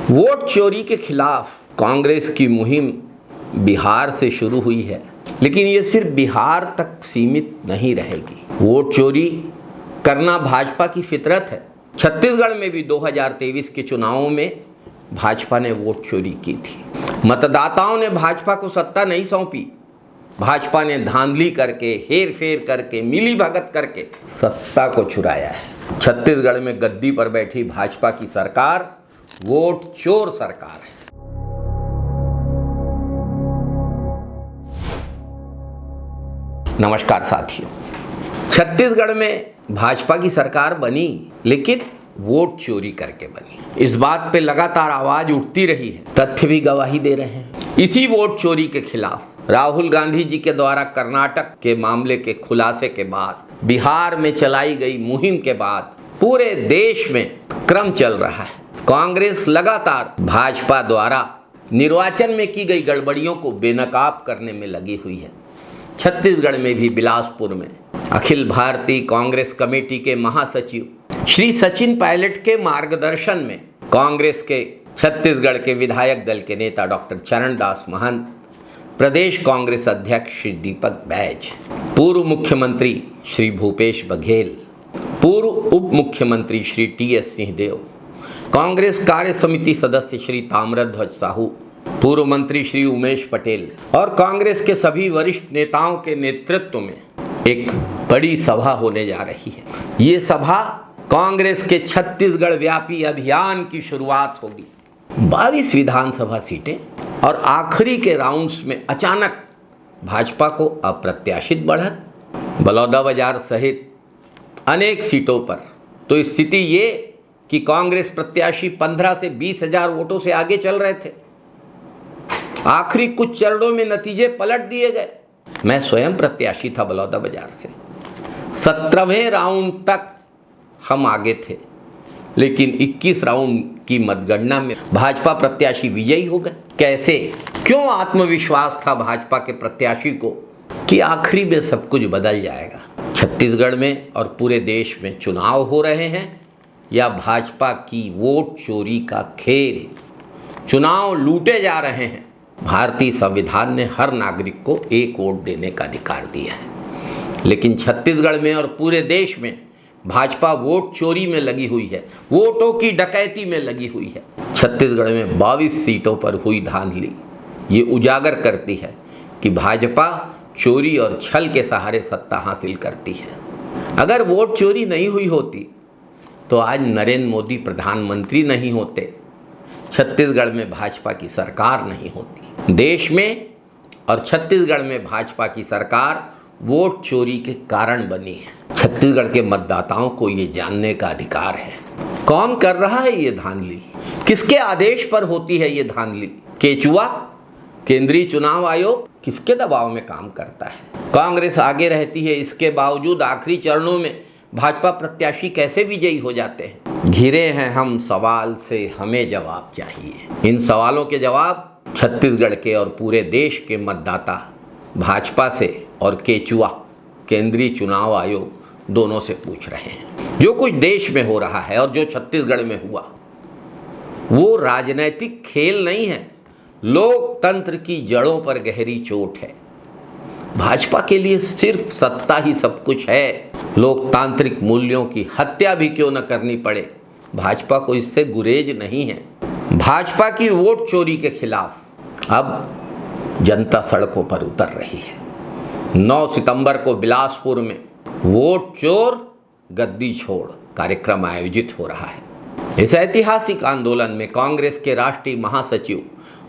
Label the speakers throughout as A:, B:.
A: Vote चोरी के खिलाफ कांग्रेस की मुहिम बिहार से शुरू हुई है, लेकिन ये सिर्फ बिहार तक सीमित नहीं रहेगी। वोट चोरी करना भाजपा की फितरत है। छत्तीसगढ़ में भी 2023 के चुनावों में भाजपा ने वोट चोरी की थी। मतदाताओं ने भाजपा को सत्ता नहीं सौंपी। भाजपा ने धांधली करके, हेर फेर करके, मिली भगत करके सत्ता को चुराया है। छत्तीसगढ़ में गद्दी पर बैठी भाजपा की सरकार वोट चोर सरकार है। नमस्कार साथियों, छत्तीसगढ़ में भाजपा की सरकार बनी, लेकिन वोट चोरी करके बनी। इस बात पे लगातार आवाज उठती रही है, तथ्य भी गवाही दे रहे हैं। इसी वोट चोरी के खिलाफ राहुल गांधी जी के द्वारा कर्नाटक के मामले के खुलासे के बाद, बिहार में चलाई गई मुहिम के बाद पूरे देश में क्रम चल रहा है। कांग्रेस लगातार भाजपा द्वारा निर्वाचन में की गई गड़बड़ियों को बेनकाब करने में लगी हुई है। छत्तीसगढ़ में भी बिलासपुर में अखिल भारतीय कांग्रेस कमेटी के महासचिव श्री सचिन पायलट के मार्गदर्शन में कांग्रेस के छत्तीसगढ़ के विधायक दल के नेता डॉक्टर चरणदास महंत, प्रदेश कांग्रेस अध्यक्ष श्री दीपक बैज, पूर्व मुख्यमंत्री श्री भूपेश बघेल, पूर्व उप मुख्यमंत्री श्री टी.एस. सिंहदेव, कांग्रेस कार्य समिति सदस्य श्री ताम्रध्वज साहू, पूर्व मंत्री श्री उमेश पटेल और कांग्रेस के सभी वरिष्ठ नेताओं के नेतृत्व में एक बड़ी सभा होने जा रही है। ये सभा कांग्रेस के छत्तीसगढ़ व्यापी अभियान की शुरुआत होगी। 22 विधानसभा सीटें और आखिरी के राउंड्स में अचानक भाजपा को अप्रत्याशित बढ़त, बलौदाबाजार सहित अनेक सीटों पर तो स्थिति ये कि कांग्रेस प्रत्याशी 15 से 20 हजार वोटों से आगे चल रहे थे। आखिरी कुछ चरणों में नतीजे पलट दिए गए। मैं स्वयं प्रत्याशी था बलौदाबाजार से। 17वें राउंड तक हम आगे थे, लेकिन 21 राउंड की मतगणना में भाजपा प्रत्याशी विजयी हो गए। कैसे, क्यों आत्मविश्वास था भाजपा के प्रत्याशी को कि आखिरी में सब कुछ बदल जाएगा। छत्तीसगढ़ में और पूरे देश में चुनाव हो रहे हैं या भाजपा की वोट चोरी का खेल, चुनाव लूटे जा रहे हैं। भारतीय संविधान ने हर नागरिक को एक वोट देने का अधिकार दिया है, लेकिन छत्तीसगढ़ में और पूरे देश में भाजपा वोट चोरी में लगी हुई है, वोटों की डकैती में लगी हुई है। छत्तीसगढ़ में 22 सीटों पर हुई धांधली ये उजागर करती है कि भाजपा चोरी और छल के सहारे सत्ता हासिल करती है। अगर वोट चोरी नहीं हुई होती तो आज नरेंद्र मोदी प्रधानमंत्री नहीं होते, छत्तीसगढ़ में भाजपा की सरकार नहीं होती। देश में और छत्तीसगढ़ में भाजपा की सरकार वोट चोरी के कारण बनी है। छत्तीसगढ़ के मतदाताओं को ये जानने का अधिकार है, कौन कर रहा है ये धांधली, किसके आदेश पर होती है ये धांधली। केचुआ, केंद्रीय चुनाव आयोग किसके दबाव में काम करता है। कांग्रेस आगे रहती है, इसके बावजूद आखिरी चरणों में भाजपा प्रत्याशी कैसे विजयी हो जाते हैं। घिरे हैं हम सवाल से, हमें जवाब चाहिए। इन सवालों के जवाब छत्तीसगढ़ के और पूरे देश के मतदाता भाजपा से और केचुआ, केंद्रीय चुनाव आयोग दोनों से पूछ रहे हैं। जो कुछ देश में हो रहा है और जो छत्तीसगढ़ में हुआ वो राजनीतिक खेल नहीं है, लोकतंत्र की जड़ों पर गहरी चोट है। भाजपा के लिए सिर्फ सत्ता ही सब कुछ है। लोकतांत्रिक मूल्यों की हत्या भी क्यों न करनी पड़े, भाजपा को इससे गुरेज नहीं है। भाजपा की वोट चोरी के खिलाफ अब जनता सड़कों पर उतर रही है। 9 सितंबर को बिलासपुर में वोट चोर गद्दी छोड़ कार्यक्रम आयोजित हो रहा है। इस ऐतिहासिक आंदोलन में कांग्रेस के राष्ट्रीय महासचिव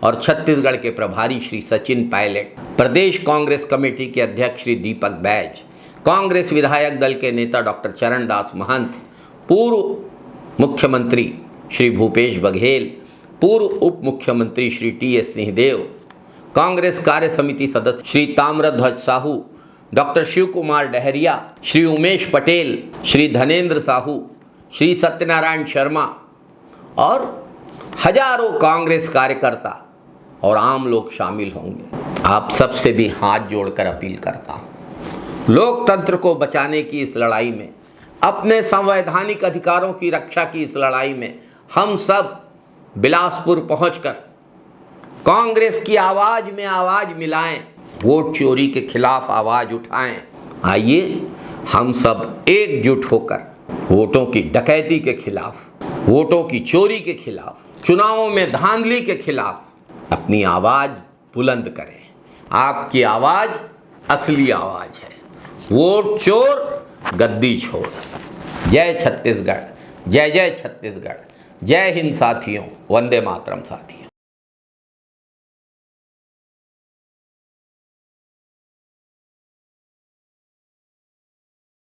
A: और छत्तीसगढ़ के प्रभारी श्री सचिन पायलट, प्रदेश कांग्रेस कमेटी के अध्यक्ष श्री दीपक बैज, कांग्रेस विधायक दल के नेता डॉक्टर चरणदास महंत, पूर्व मुख्यमंत्री श्री भूपेश बघेल, पूर्व उप मुख्यमंत्री श्री टी.एस. सिंहदेव, कांग्रेस कार्य समिति सदस्य श्री ताम्रध्वज साहू, डॉक्टर शिव कुमार डहरिया, श्री उमेश पटेल, श्री धनेन्द्र साहू, श्री सत्यनारायण शर्मा और हजारों कांग्रेस कार्यकर्ता और आम लोग शामिल होंगे। आप सबसे भी हाथ जोड़कर अपील करता हूं, लोकतंत्र को बचाने की इस लड़ाई में, अपने संवैधानिक अधिकारों की रक्षा की इस लड़ाई में हम सब बिलासपुर पहुंचकर कांग्रेस की आवाज में आवाज मिलाएं, वोट चोरी के खिलाफ आवाज उठाएं। आइए हम सब एकजुट होकर वोटों की डकैती के खिलाफ, वोटों की चोरी के खिलाफ, चुनावों में धांधली के खिलाफ अपनी आवाज बुलंद करें। आपकी आवाज असली आवाज है। वोट चोर गद्दी छोड़। जय छत्तीसगढ़, जय जय छत्तीसगढ़, जय हिंद साथियों, वंदे मातरम साथियों।